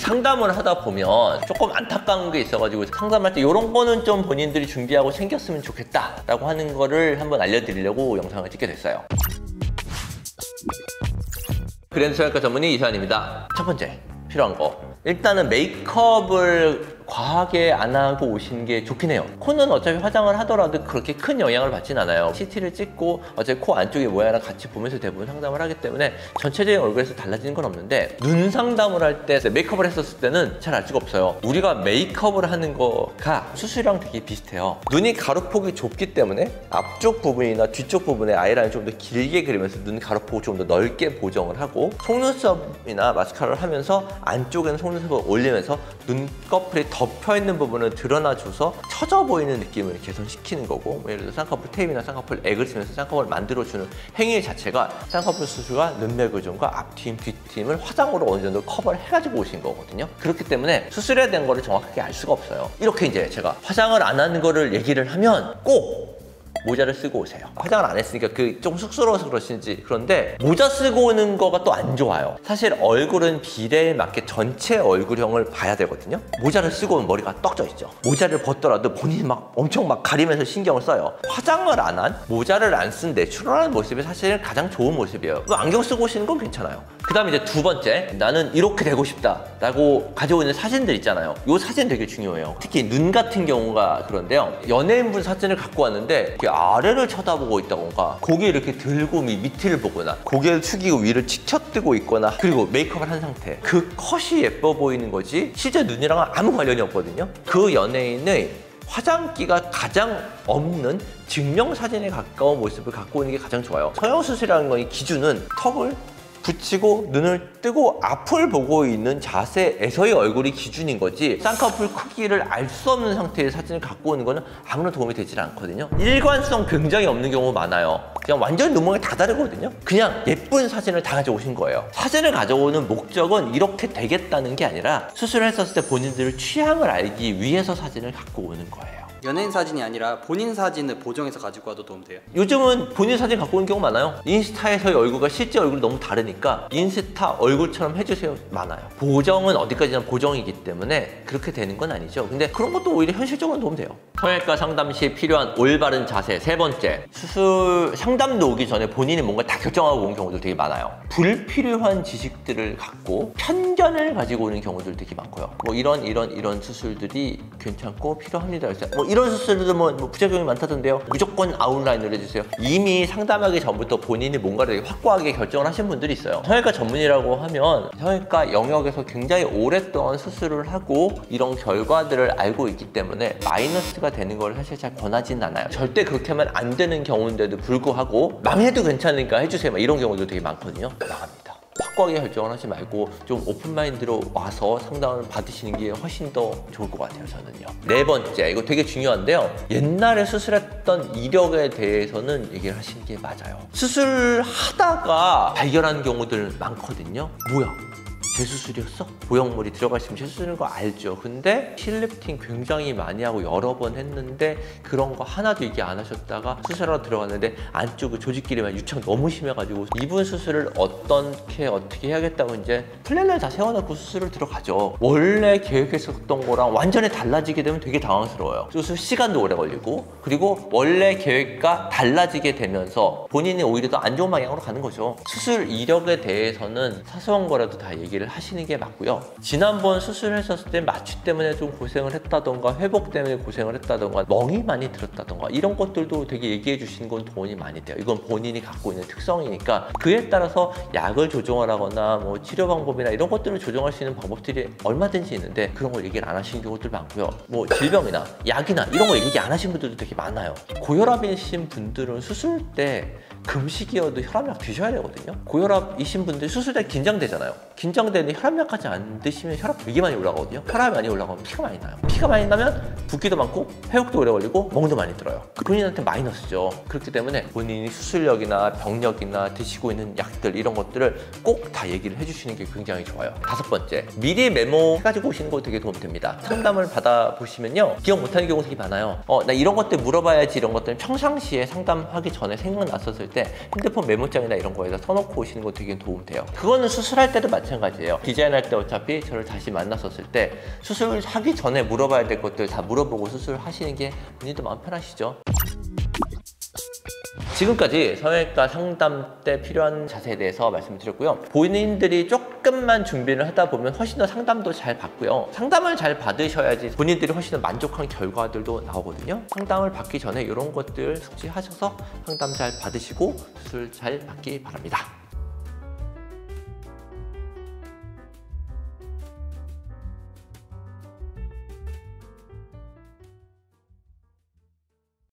상담을 하다 보면 조금 안타까운 게 있어가지고 상담할 때 이런 거는 좀 본인들이 준비하고 챙겼으면 좋겠다라고 하는 거를 한번 알려드리려고 영상을 찍게 됐어요. 그랜드 성형외과 전문의 이사연입니다. 첫 번째 필요한 거, 일단은 메이크업을 과하게 안 하고 오시는 게 좋긴 해요. 코는 어차피 화장을 하더라도 그렇게 큰 영향을 받진 않아요. CT를 찍고 어차피 코 안쪽의 모양이랑 같이 보면서 대부분 상담을 하기 때문에 전체적인 얼굴에서 달라지는 건 없는데, 눈 상담을 할 때 메이크업을 했었을 때는 잘 알 수가 없어요. 우리가 메이크업을 하는 거가 수술이랑 되게 비슷해요. 눈이 가로폭이 좁기 때문에 앞쪽 부분이나 뒤쪽 부분에 아이라인을 좀 더 길게 그리면서 눈 가로폭을 좀 더 넓게 보정을 하고, 속눈썹이나 마스카라를 하면서 안쪽에는 속눈썹을 올리면서 눈꺼풀이 덮여있는 부분을 드러나줘서 처져 보이는 느낌을 개선시키는 거고, 예를 들어 쌍꺼풀 테이프나 쌍꺼풀 액을 쓰면서 쌍꺼풀을 만들어주는 행위 자체가 쌍꺼풀 수술과 눈매 교정과 앞트임, 뒷트임을 화장으로 어느 정도 커버를 해가지고 오신 거거든요. 그렇기 때문에 수술해야 되는 거를 정확하게 알 수가 없어요. 이렇게 이제 제가 화장을 안 하는 거를 얘기를 하면 꼭 모자를 쓰고 오세요. 화장을 안 했으니까 좀 쑥스러워서 그러신지, 그런데 모자 쓰고 오는 거가 또 안 좋아요. 사실 얼굴은 비례에 맞게 전체 얼굴형을 봐야 되거든요. 모자를 쓰고 오면 머리가 떡져 있죠. 모자를 벗더라도 본인이 막 엄청 막 가리면서 신경을 써요. 화장을 안 한, 모자를 안 쓴 내추럴한 모습이 사실 가장 좋은 모습이에요. 안경 쓰고 오시는 건 괜찮아요. 그 다음에 이제 두 번째, 나는 이렇게 되고 싶다 라고 가지고 있는 사진들 있잖아요. 이 사진 되게 중요해요. 특히 눈 같은 경우가 그런데요, 연예인분 사진을 갖고 왔는데 아래를 쳐다보고 있다던가, 고개 이렇게 들고 밑을 보거나, 고개를 숙이고 위를 치켜뜨고 있거나, 그리고 메이크업을 한 상태, 그 컷이 예뻐 보이는 거지 실제 눈이랑은 아무 관련이 없거든요. 그 연예인의 화장기가 가장 없는 증명사진에 가까운 모습을 갖고 오는 게 가장 좋아요. 성형수술이라는 건 이 기준은 턱을 붙이고 눈을 뜨고 앞을 보고 있는 자세에서의 얼굴이 기준인 거지, 쌍꺼풀 크기를 알 수 없는 상태의 사진을 갖고 오는 거는 아무런 도움이 되질 않거든요. 일관성 굉장히 없는 경우가 많아요. 그냥 완전히 눈모양이 다 다르거든요. 그냥 예쁜 사진을 다 가져오신 거예요. 사진을 가져오는 목적은 이렇게 되겠다는 게 아니라 수술을 했었을 때 본인들의 취향을 알기 위해서 사진을 갖고 오는 거예요. 연예인 사진이 아니라 본인 사진을 보정해서 가지고 와도 도움돼요? 요즘은 본인 사진 갖고 오는 경우가 많아요. 인스타에서의 얼굴과 실제 얼굴이 너무 다르니까 인스타 얼굴처럼 해주세요 많아요. 보정은 어디까지나 보정이기 때문에 그렇게 되는 건 아니죠. 근데 그런 것도 오히려 현실적으로 도움돼요. 성형외과 상담 시 필요한 올바른 자세. 세 번째, 수술 상담도 오기 전에 본인이 뭔가 다 결정하고 온 경우도 되게 많아요. 불필요한 지식들을 갖고 편견을 가지고 오는 경우들 되게 많고요. 뭐 이런 수술들이 괜찮고 필요합니다. 이런 수술도 뭐 부작용이 많다던데요. 무조건 아웃라인을 해주세요. 이미 상담하기 전부터 본인이 뭔가를 되게 확고하게 결정을 하신 분들이 있어요. 성형외과 전문의라고 하면 성형외과 영역에서 굉장히 오랫동안 수술을 하고 이런 결과들을 알고 있기 때문에 마이너스가 되는 걸 사실 잘 권하진 않아요. 절대 그렇게 하면 안 되는 경우인데도 불구하고 망해도 괜찮으니까 해주세요 막 이런 경우도 되게 많거든요. 나갑니다. 확고하게 결정을 하지 말고 좀 오픈마인드로 와서 상담을 받으시는 게 훨씬 더 좋을 것 같아요, 저는요. 네 번째, 이거 되게 중요한데요. 옛날에 수술했던 이력에 대해서는 얘기를 하시는 게 맞아요. 수술하다가 발견하는 경우들 많거든요. 뭐야? 재수술이었어? 보형물이 들어가 있으면 재수술인 거 알죠. 근데 힐리프팅 굉장히 많이 하고 여러 번 했는데 그런 거 하나도 얘기 안 하셨다가 수술하러 들어갔는데 안쪽에 조직끼리만 유착 너무 심해가지고 이분 수술을 어떻게 해야겠다고 이제 플랜을 다 세워놓고 수술을 들어가죠. 원래 계획했었던 거랑 완전히 달라지게 되면 되게 당황스러워요. 수술 시간도 오래 걸리고, 그리고 원래 계획과 달라지게 되면서 본인이 오히려 더 안 좋은 방향으로 가는 거죠. 수술 이력에 대해서는 사소한 거라도 다 얘기를 하시는 게 맞고요. 지난번 수술했었을 때 마취 때문에 좀 고생을 했다던가 회복 때문에 고생을 했다던가 멍이 많이 들었다던가 이런 것들도 되게 얘기해 주시는 건 도움이 많이 돼요. 이건 본인이 갖고 있는 특성이니까 그에 따라서 약을 조정하거나 뭐 치료 방법이나 이런 것들을 조정할 수 있는 방법들이 얼마든지 있는데 그런 걸 얘기를 안 하시는 경우들 많고요. 뭐 질병이나 약이나 이런 거 얘기 안 하신 분들도 되게 많아요. 고혈압이신 분들은 수술 때 금식이어도 혈압약 드셔야 되거든요. 고혈압이신 분들 수술 때 긴장되잖아요. 긴장되는데 혈압약까지 안 드시면 혈압 되게 많이 올라가거든요. 혈압이 많이 올라가면 피가 많이 나요. 피가 많이 나면 붓기도 많고 회복도 오래 걸리고 멍도 많이 들어요. 본인한테 마이너스죠. 그렇기 때문에 본인이 수술력이나 병력이나 드시고 있는 약들 이런 것들을 꼭 다 얘기를 해주시는 게 굉장히 좋아요. 다섯 번째, 미리 메모해가지고 오시는 거 되게 도움이 됩니다. 상담을 받아보시면요, 기억 못하는 경우가 되게 많아요. 나 이런 것들 물어봐야지 이런 것들은 평상시에 상담하기 전에 생각났었을 때 핸드폰 메모장이나 이런 거에다 써놓고 오시는 거 되게 도움 돼요. 그거는 수술할 때도 마찬가지예요. 마찬가지예요. 디자인할 때 어차피 저를 다시 만났었을 때 수술하기 전에 물어봐야 될 것들 다 물어보고 수술하시는 게 본인도 마음 편하시죠. 지금까지 성형외과 상담 때 필요한 자세에 대해서 말씀을 드렸고요. 본인들이 조금만 준비를 하다 보면 훨씬 더 상담도 잘 받고요. 상담을 잘 받으셔야지 본인들이 훨씬 더 만족한 결과들도 나오거든요. 상담을 받기 전에 이런 것들 숙지하셔서 상담 잘 받으시고 수술 잘 받기 바랍니다.